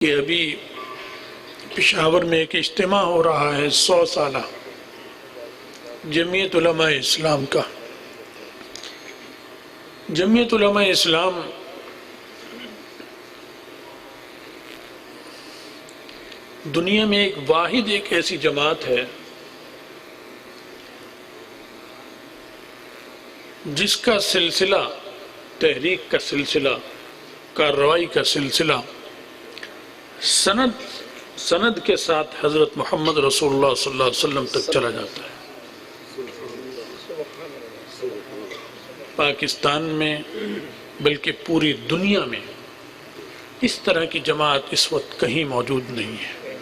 کہ ابھی پشاور میں ایک اجتماع ہو رہا ہے 100 سالہ جمعیت علماء اسلام کا۔ جمعیت علماء اسلام دنیا میں ایک ایسی جماعت ہے جس کا سلسلہ، تحریک کا سلسلہ، کارروائی کا سلسلہ سند کے ساتھ حضرت محمد رسول اللہ صلی اللہ علیہ وسلم تک چلا جاتا ہے۔ پاکستان میں بلکہ پوری دنیا میں اس طرح کی جماعت اس وقت کہیں موجود نہیں ہے۔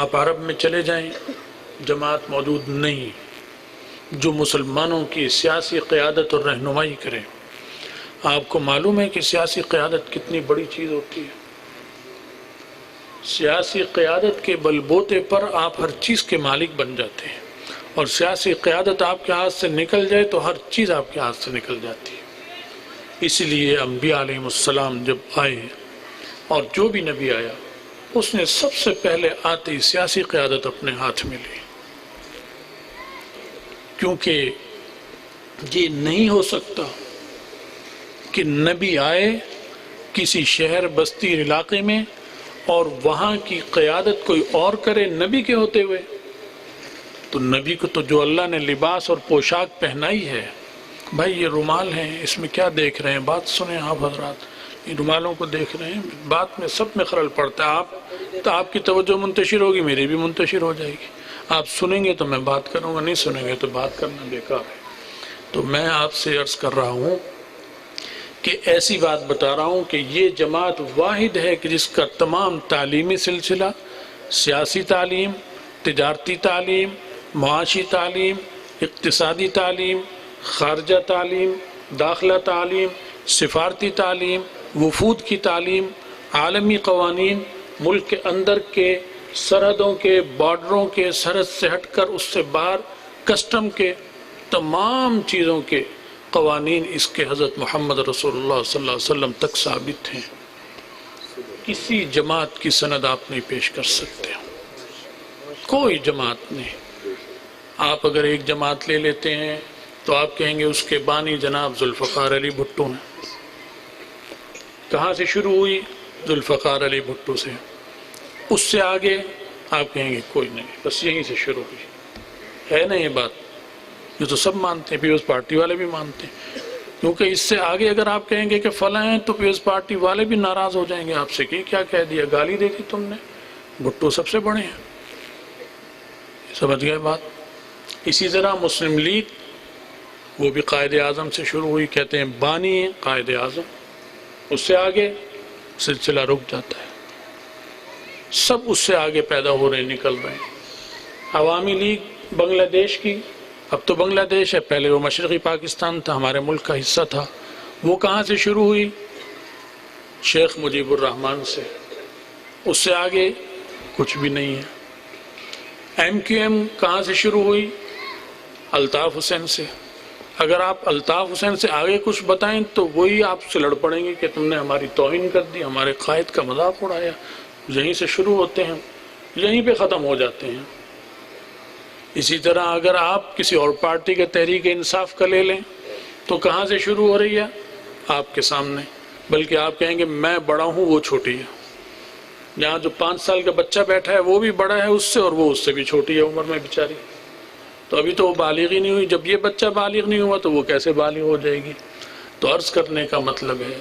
آپ عرب میں چلے جائیں، جماعت موجود نہیں جو مسلمانوں کی سیاسی قیادت اور رہنمائی کرے۔ آپ کو معلوم ہے کہ سیاسی قیادت کتنی بڑی چیز ہوتی ہے۔ سیاسی قیادت کے بلبوتے پر آپ ہر چیز کے مالک بن جاتے ہیں، اور سیاسی قیادت آپ کے ہاتھ سے نکل جائے تو ہر چیز آپ کے ہاتھ سے نکل جاتی ہے۔ اس لیے انبیاء علیہ السلام جب آئے، اور جو بھی نبی آیا، اس نے سب سے پہلے آتے ہی سیاسی قیادت اپنے ہاتھ میں لی، کیونکہ یہ نہیں ہو سکتا کہ نبی آئے کسی شہر بستی علاقے میں اور وہاں کی قیادت کوئی اور کرے نبی کے ہوتے ہوئے۔ تو نبی کو تو جو اللہ نے لباس اور پوشاک پہنائی ہے، بھائی یہ رومال ہیں، اس میں کیا دیکھ رہے ہیں؟ بات سنیں آپ حضرات، یہ رومالوں کو دیکھ رہے ہیں، بات میں سب میں خلل پڑتا ہے۔ آپ کی توجہ منتشر ہوگی، میری بھی منتشر ہو جائے گی۔ آپ سنیں گے تو میں بات کروں گا، نہیں سنیں گے تو بات کرنا بیکار ہے۔ تو میں آپ سے عرض کر رہا ہوں کہ ایسی بات بتا رہا ہوں کہ یہ جماعت واحد ہے کہ جس کا تمام تعلیمی سلسلہ، سیاسی تعلیم، تجارتی تعلیم، معاشی تعلیم، اقتصادی تعلیم، خارجہ تعلیم، داخلہ تعلیم، سفارتی تعلیم، وفود کی تعلیم، عالمی قوانین، ملک کے اندر کے سرحدوں کے، بارڈروں کے، سرحد سے ہٹ کر اس سے باہر کسٹم کے تمام چیزوں کے قوانین اس کے حضرت محمد رسول اللہ صلی اللہ علیہ وسلم تک ثابت ہیں۔ کسی جماعت کی سند آپ نہیں پیش کر سکتے، کوئی جماعت نہیں۔ آپ اگر ایک جماعت لے لیتے ہیں تو آپ کہیں گے اس کے بانی جناب ذوالفقار علی بھٹو ہیں۔ کہاں سے شروع ہوئی؟ ذوالفقار علی بھٹو سے۔ اس سے آگے آپ کہیں گے کوئی نہیں، بس یہیں سے شروع ہوئی۔ ہے نا یہ بات؟ یہ تو سب مانتے ہیں، پیپلز پارٹی والے بھی مانتے ہیں، کیونکہ اس سے آگے اگر آپ کہیں گے کہ فلاں ہیں تو پیپلز پارٹی والے بھی ناراض ہو جائیں گے آپ سے کہ کیا کہہ دیا، گالی دے دی تم نے، بھٹو سب سے بڑے ہیں۔ سمجھ گئے بات؟ اسی طرح مسلم لیگ، وہ بھی قائد اعظم سے شروع ہوئی، کہتے ہیں بانی ہیں قائد اعظم، اس سے آگے سلسلہ رک جاتا ہے۔ سب اس سے آگے پیدا ہو رہے ہیں، نکل رہے ہیں۔ عوامی لیگ بنگلہ دیش کی، اب تو بنگلہ دیش ہے، پہلے وہ مشرقی پاکستان تھا، ہمارے ملک کا حصہ تھا۔ وہ کہاں سے شروع ہوئی؟ شیخ مجیب الرحمن سے۔ اس سے آگے کچھ بھی نہیں ہے۔ ایم کیو ایم کہاں سے شروع ہوئی؟ الطاف حسین سے۔ اگر آپ الطاف حسین سے آگے کچھ بتائیں تو وہی آپ سے لڑ پڑیں گے کہ تم نے ہماری توہین کر دی، ہمارے قائد کا مذاق اڑایا۔ یہیں سے شروع ہوتے ہیں، یہیں پہ ختم ہو جاتے ہیں۔ اسی طرح اگر آپ کسی اور پارٹی کے تحریک انصاف کا لے لیں تو کہاں سے شروع ہو رہی ہے؟ آپ کے سامنے، بلکہ آپ کہیں گے میں بڑا ہوں وہ چھوٹی ہے۔ یہاں جو 5 سال کا بچہ بیٹھا ہے وہ بھی بڑا ہے اس سے، اور وہ اس سے بھی چھوٹی ہے عمر میں بیچاری، تو ابھی تو وہ بالغ ہی نہیں ہوئی۔ جب یہ بچہ بالغ نہیں ہوا تو وہ کیسے بالغ ہو جائے گی؟ تو عرض کرنے کا مطلب ہے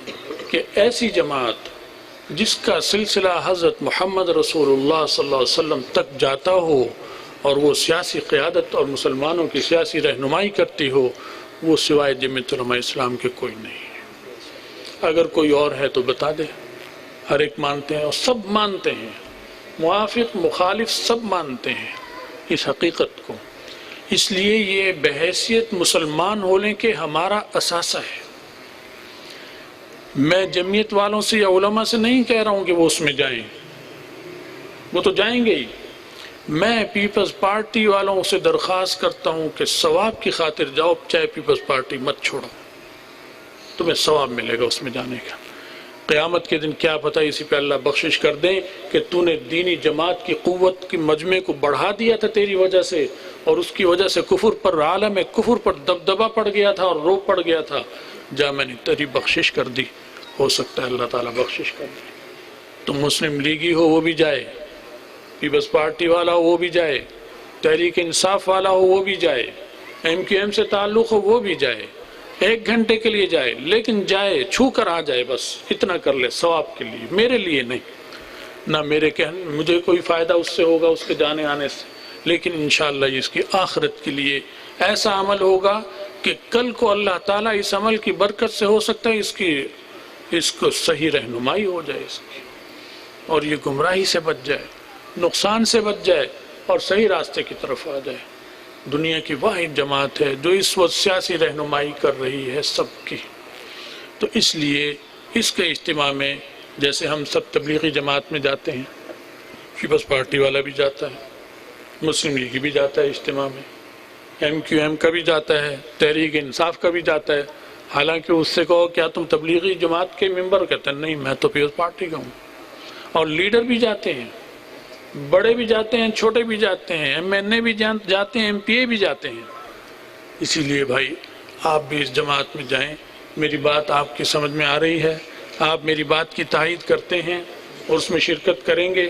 کہ ایسی جماعت جس کا سلسلہ حضرت محمد رسول اللہ صلی اللہ علیہ وسلم تک جاتا ہو اور وہ سیاسی قیادت اور مسلمانوں کی سیاسی رہنمائی کرتی ہو، وہ سوائے جمعیت علماء اسلام کے کوئی نہیں ہے۔ اگر کوئی اور ہے تو بتا دے۔ ہر ایک مانتے ہیں، اور سب مانتے ہیں، موافق مخالف سب مانتے ہیں اس حقیقت کو۔ اس لیے یہ بحیثیت مسلمان ہونے کے ہمارا اثاثہ ہے۔ میں جمعیت والوں سے یا علماء سے نہیں کہہ رہا ہوں کہ وہ اس میں جائیں، وہ تو جائیں گے ہی۔ میں پیپلز پارٹی والوں سے درخواست کرتا ہوں کہ ثواب کی خاطر جاؤ، چاہے پیپلز پارٹی مت چھوڑو، تمہیں ثواب ملے گا اس میں جانے کا۔ قیامت کے دن کیا پتہ اسی پہ اللہ بخشش کر دیں کہ تو نے دینی جماعت کی قوت کی مجمع کو بڑھا دیا تھا تیری وجہ سے، اور اس کی وجہ سے کفر پر، عالم کفر پر دبدبہ پڑ گیا تھا اور روب پڑ گیا تھا، جا میں نے تیری بخشش کر دی، ہو سکتا ہے اللہ تعالیٰ بخشش کر دے۔ تم مسلم لیگی ہو وہ بھی جائے، پیپلز پارٹی والا ہو وہ بھی جائے، تحریک انصاف والا ہو وہ بھی جائے، ایم کیو ایم سے تعلق ہو وہ بھی جائے، 1 گھنٹے کے لیے جائے، لیکن جائے، چھو کر آ جائے، بس اتنا کر لے ثواب کے لیے، میرے لیے نہیں، نہ میرے مجھے کوئی فائدہ اس سے ہوگا اس کے جانے آنے سے، لیکن انشاءاللہ یہ اس کی آخرت کے لیے ایسا عمل ہوگا کہ کل کو اللہ تعالیٰ اس عمل کی برکت سے ہو سکتا ہے اس کو صحیح رہنمائی ہو جائے اس کی، اور یہ گمراہی سے بچ جائے، نقصان سے بچ جائے اور صحیح راستے کی طرف آ جائے۔ دنیا کی واحد جماعت ہے جو اس وقت سیاسی رہنمائی کر رہی ہے سب کی، تو اس لیے اس کے اجتماع میں جیسے ہم سب تبلیغی جماعت میں جاتے ہیں، پیپلز پارٹی والا بھی جاتا ہے، مسلم لیگ بھی جاتا ہے اجتماع میں، ایم کیو ایم کا بھی جاتا ہے، تحریک انصاف کا بھی جاتا ہے، حالانکہ اس سے کہو کیا تم تبلیغی جماعت کے ممبر؟ کہتے ہیں نہیں میں تو پیپلز پارٹی کا ہوں، اور لیڈر بھی جاتے ہیں، بڑے بھی جاتے ہیں، چھوٹے بھی جاتے ہیں، ایم این اے بھی جاتے ہیں، ایم پی اے بھی جاتے ہیں۔ اسی لیے بھائی آپ بھی اس جماعت میں جائیں، میری بات آپ کی سمجھ میں آ رہی ہے، آپ میری بات کی تائید کرتے ہیں اور اس میں شرکت کریں گے۔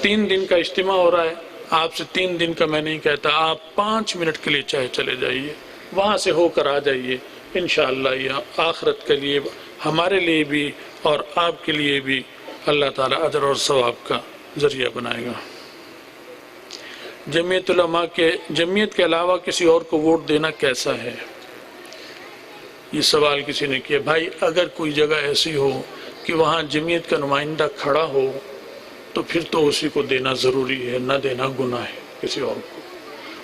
3 دن کا اجتماع ہو رہا ہے، آپ سے 3 دن کا میں نہیں کہتا، آپ 5 منٹ کے لیے چاہے چلے جائیے، وہاں سے ہو کر آ جائیے، انشاءاللہ یہ آخرت کے لیے ہمارے لیے بھی اور آپ کے لیے بھی اللہ تعالیٰ اجر اور ثواب کا ذریعہ بنائے گا۔ جمعیت علماء جمعیت کے علاوہ کسی اور کو ووٹ دینا کیسا ہے؟ یہ سوال کسی نے کیا۔ بھائی اگر کوئی جگہ ایسی ہو کہ وہاں جمعیت کا نمائندہ کھڑا ہو تو پھر تو اسی کو دینا ضروری ہے، نہ دینا گناہ ہے کسی اور کو،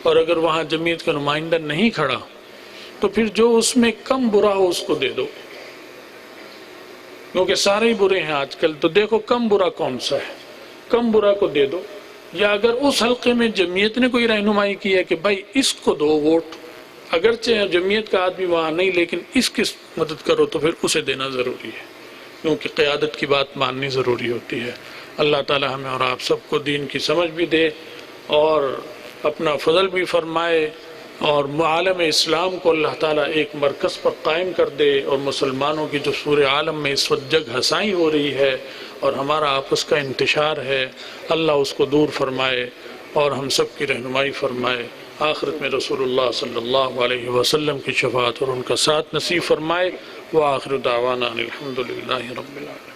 اور اگر وہاں جمعیت کا نمائندہ نہیں کھڑا تو پھر جو اس میں کم برا ہو اس کو دے دو، کیونکہ سارے ہی برے ہیں آج کل، تو دیکھو کم برا کون سا ہے، کم برا کو دے دو۔ یا اگر اس حلقے میں جمعیت نے کوئی رہنمائی کی ہے کہ بھائی اس کو دو ووٹ، اگرچہ جمعیت کا آدمی وہاں نہیں لیکن اس کی مدد کرو، تو پھر اسے دینا ضروری ہے، کیونکہ قیادت کی بات ماننی ضروری ہوتی ہے۔ اللہ تعالی ہمیں اور آپ سب کو دین کی سمجھ بھی دے اور اپنا فضل بھی فرمائے، اور عالم اسلام کو اللہ تعالیٰ ایک مرکز پر قائم کر دے، اور مسلمانوں کی جو پورے عالم میں اس وقت جگ ہسائی ہو رہی ہے اور ہمارا آپس کا انتشار ہے، اللہ اس کو دور فرمائے اور ہم سب کی رہنمائی فرمائے، آخرت میں رسول اللہ صلی اللہ علیہ وسلم کی شفاعت اور ان کا ساتھ نصیب فرمائے۔ وآخر دعوانا الحمدللہ رب العالمین۔